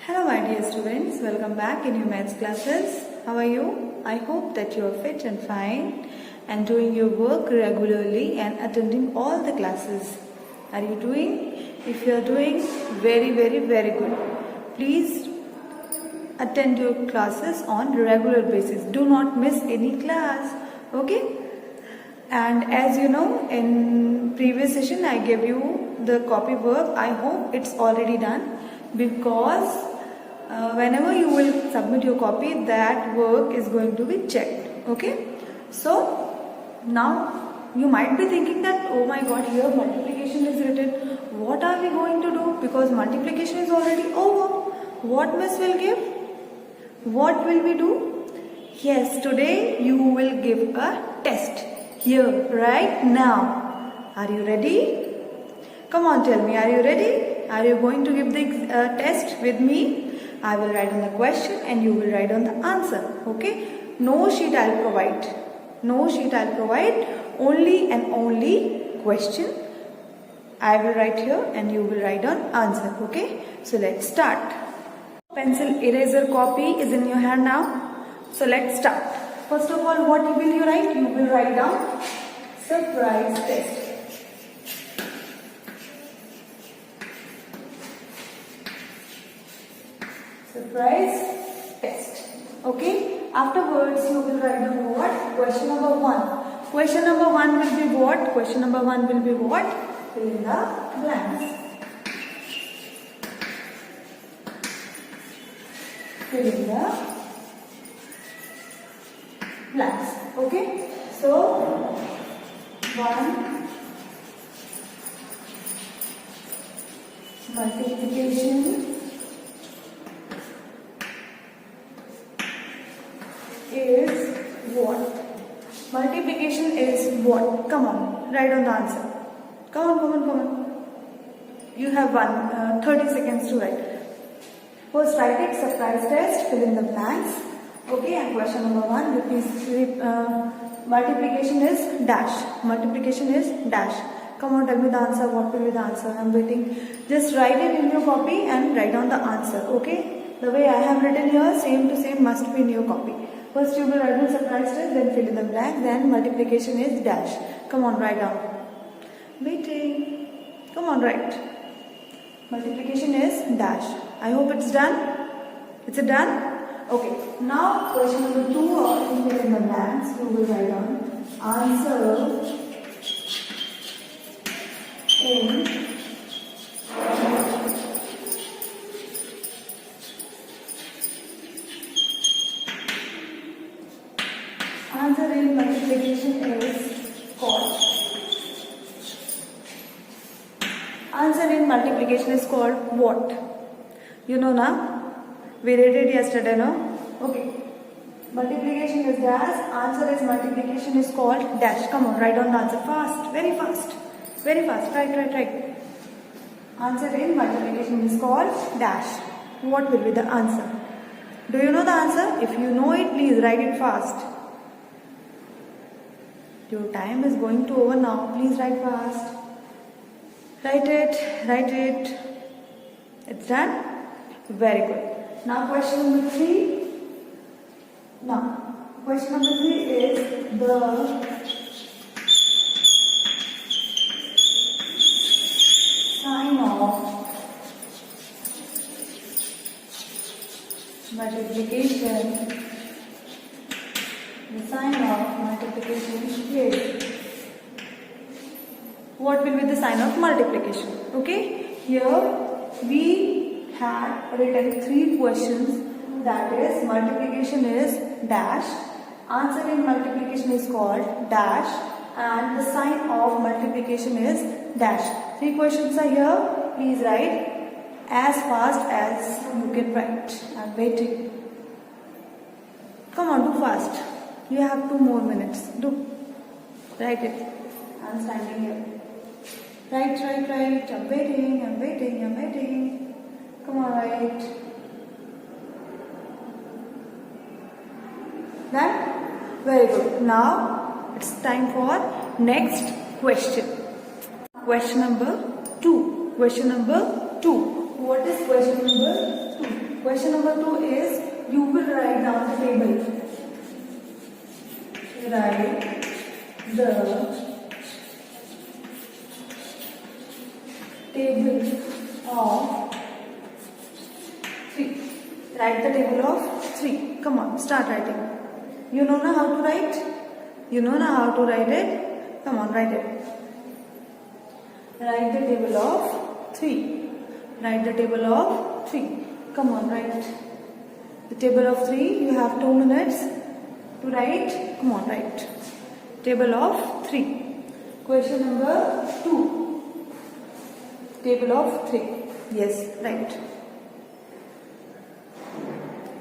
Hello my dear students, welcome back in your maths classes. How are you? I hope that you are fit and fine and doing your work regularly and attending all the classes. Are you doing? If you are doing, very good. Please attend your classes on regular basis. Do not miss any class. Okay? And as you know, in previous session I gave you the copy work. I hope it's already done because whenever you will submit your copy, that work is going to be checked. Okay? So now you might be thinking that, oh my god, here multiplication is written. What are we going to do? Because multiplication is already over. What miss will give? What will we do? Yes, today you will give a test. Here, right now. Are you ready? Come on, tell me, are you ready? Are you going to give the test with me? I will write on the question and you will write on the answer. Okay? No sheet I'll provide. No sheet I'll provide. Only and only question I will write here and you will write on answer. Okay? So let's start. Pencil eraser copy is in your hand now. So let's start. First of all, what will you write? You will write down surprise test. Surprise test. Okay? Afterwards, you will write down what? Question number 1. Question number 1 will be what? Question number 1 will be what? Fill in the blanks. Fill in the blanks. Okay? So, 1 multiplication is what? Multiplication is what? Come on, write on the answer. Come on. You have 30 seconds to write. First write it, surprise test, fill in the blanks. Okay, and question number 1, multiplication is dash. Multiplication is dash. Come on, tell me the answer. What will be the answer? I am waiting. Just write it in your copy and write down the answer. Okay? The way I have written here, same to same must be in your copy. First you will write down surprise test, then fill in the blank, then multiplication is dash. Come on, write down. Waiting. Come on, write. Multiplication is dash. I hope it's done. It's done? Okay. Now question number 2 or fill in the blanks. You will write down answer in multiplication is called. Answer in multiplication is called what? You know now? We read it yesterday, no? Okay. Multiplication is dash. Answer is multiplication is called dash. Come on, write down the answer fast. Very fast. Very fast. Right. Answer in multiplication is called dash. What will be the answer? Do you know the answer? If you know it, please write it fast. Your time is going to over now. Please write fast. Write it. It's done? Very good. Now question number 3. Question number 3 is the sign of multiplication. The sign of multiplication is. What will be the sign of multiplication? Okay, here we had written 3 questions. That is, multiplication is dash, answer in multiplication is called dash, and the sign of multiplication is dash. 3 questions are here. Please write as fast as you can write. I am waiting. Come on, do fast. You have 2 more minutes. Do. Write it. I am standing here. Write. I'm waiting. Come on, write. Done? Very good. Now, it's time for next question. Question number 2. What is question number 2? Question number 2 is, you will write down the table. Write the table of 3. Write the table of 3. Come on, start writing. You know now how to write? You know now how to write it? Come on, write it. Write the table of 3. Write the table of 3. Come on, write. The table of 3, you have 2 minutes to write. Come on, write. Table of 3. Question number 2. Table of 3. Yes, right.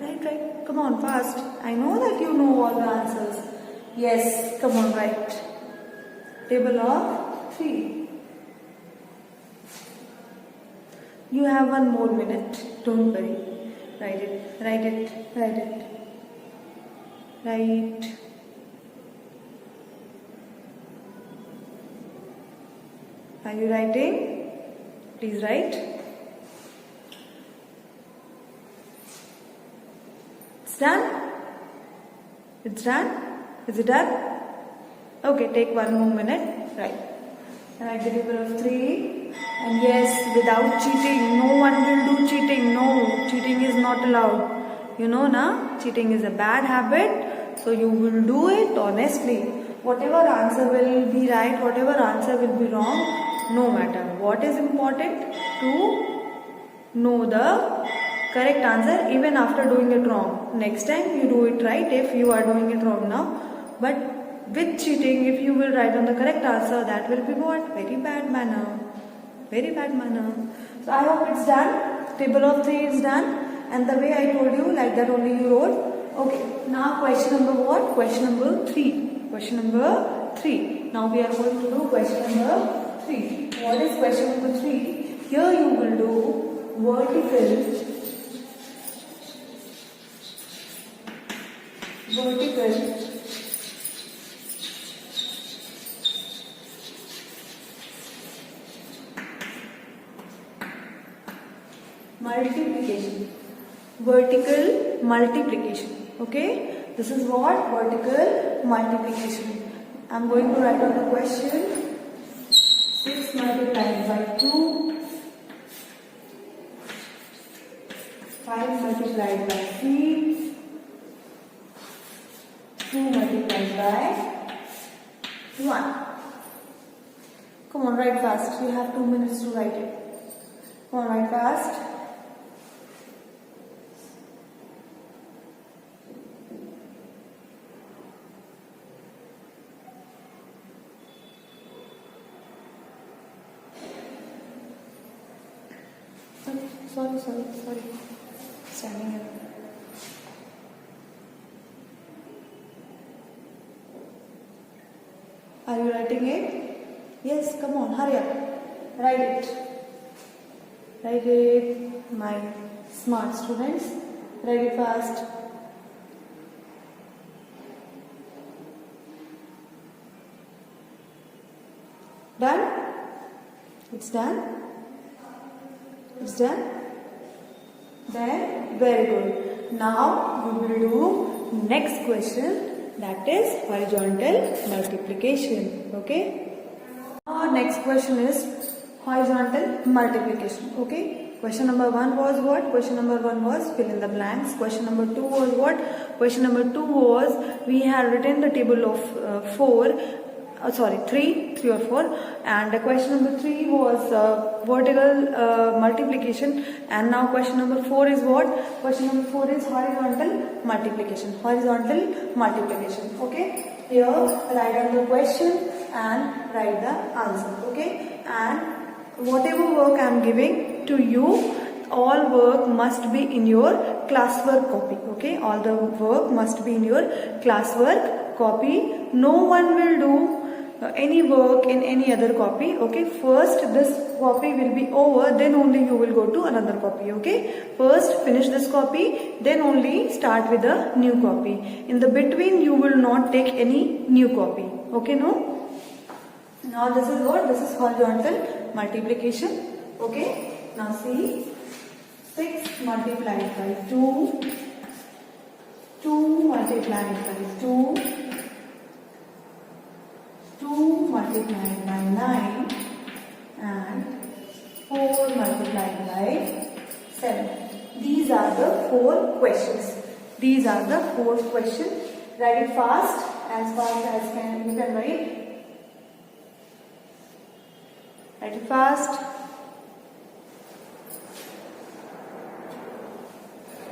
Right. Come on, fast. I know that you know all the answers. Yes, come on, write. Table of 3. You have 1 more minute. Don't worry. Write it. Write it. Write it. Write. Are you writing? Please write. It's done? It's done? Is it done? Okay, take 1 more minute. Right. Write the table of 3. And yes, without cheating. No one will do cheating. No, cheating is not allowed. You know na? Cheating is a bad habit. So you will do it honestly. Whatever answer will be right, whatever answer will be wrong, no matter. What is important? To know the correct answer even after doing it wrong. Next time you do it right if you are doing it wrong now. But with cheating, if you will write on the correct answer, that will be what? Very bad manner. Very bad manner. So I hope it's done. Table of 3 is done. And the way I told you, like that only you wrote. Okay. Now question number what? Question number 3. Question number 3. Now we are going to do question number 3. What is question number 3? Here you will do vertical multiplication. Vertical multiplication. Okay? This is what? Vertical multiplication. I'm going to write on the question. 6 multiplied by 2. 5 multiplied by 3. 2 multiplied by 1. Come on, write fast. You have 2 minutes to write it. Come on, write fast. Sorry. Standing here. Are you writing it? Yes, come on, hurry up. Write it. Write it, my smart students. Write it fast. Done? It's done? It's done? Then, very good. Now, we will do next question, that is horizontal multiplication. Okay? Our next question is horizontal multiplication. Okay? Question number 1 was what? Question number 1 was fill in the blanks. Question number 2 was what? Question number 2 was we had written the table of 3 or 4, and question number 3 was vertical multiplication, and now question number 4 is what? Question number 4 is horizontal multiplication. Horizontal multiplication. Okay? Here write down the question and write the answer. Okay? And whatever work I am giving to you, all work must be in your classwork copy. Okay? All the work must be in your classwork copy. No one will do any work in any other copy. Okay? First this copy will be over, then only you will go to another copy. Okay? First finish this copy, then only start with a new copy. In the between you will not take any new copy. Okay? No? Now this is what? This is horizontal multiplication. Okay? Now see. 6 multiplied by 2, 2 multiplied by 2, 2 multiplied by 9, and 4 multiplied by 7. These are the 4 questions. These are the 4 questions. Write it fast as you can write. Write it fast.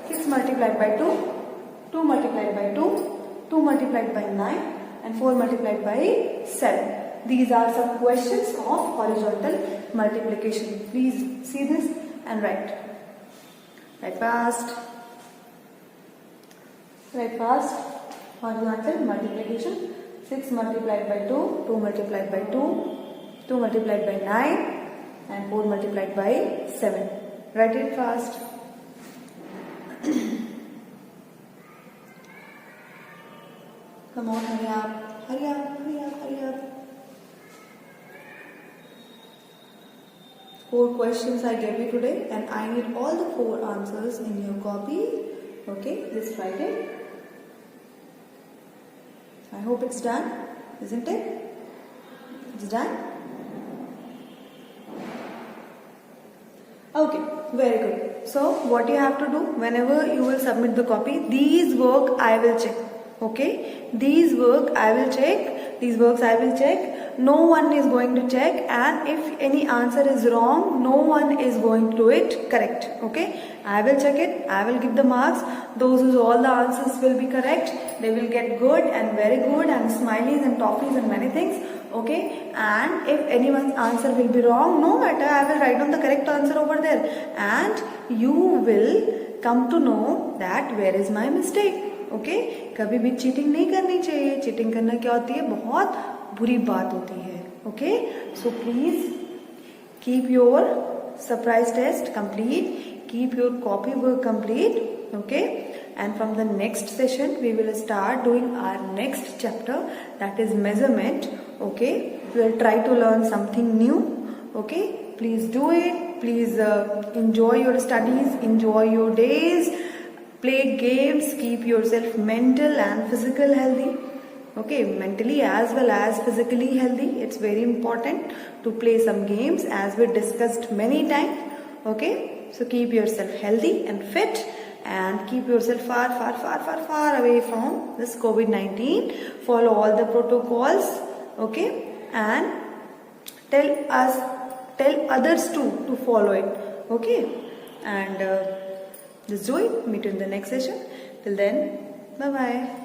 6 multiplied by 2, 2 multiplied by 2, 2 multiplied by 9, and 4 multiplied by 7. These are some questions of horizontal multiplication. Please see this and write. Write fast. Write fast. Horizontal multiplication. 6 multiplied by 2, 2 multiplied by 2, 2 multiplied by 9, and 4 multiplied by 7. Write it fast. Come on, hurry up, hurry up, hurry up, hurry up. 4 questions I gave you today, and I need all the 4 answers in your copy. Okay, just write it. I hope it's done, isn't it? It's done? Okay, very good. So, what you have to do, whenever you will submit the copy, these work I will check. Okay, these work I will check, these works I will check. No one is going to check, and if any answer is wrong, no one is going to do it correct. Okay, I will check it, I will give the marks. Those whose all the answers will be correct, they will get good and very good and smileys and toffees and many things. Okay, and if anyone's answer will be wrong, no matter, I will write down the correct answer over there, and you will come to know that where is my mistake. Okay, कभी भी cheating नहीं करनी चाहिए. Cheating करना क्या होती है, बहुत बुरी बात होती है. Okay, so please keep your surprise test complete, keep your copy work complete. Okay, and from the next session we will start doing our next chapter, that is measurement. Okay, we will try to learn something new. Okay, please do it. Please enjoy your studies, enjoy your days. Play games, keep yourself mental and physical healthy. Okay, mentally as well as physically healthy. It's very important to play some games as we discussed many times. Okay, so keep yourself healthy and fit, and keep yourself far away from this COVID-19. Follow all the protocols. Okay, and tell others to follow it. Okay, and just do it. Meet you in the next session. Till then, bye bye.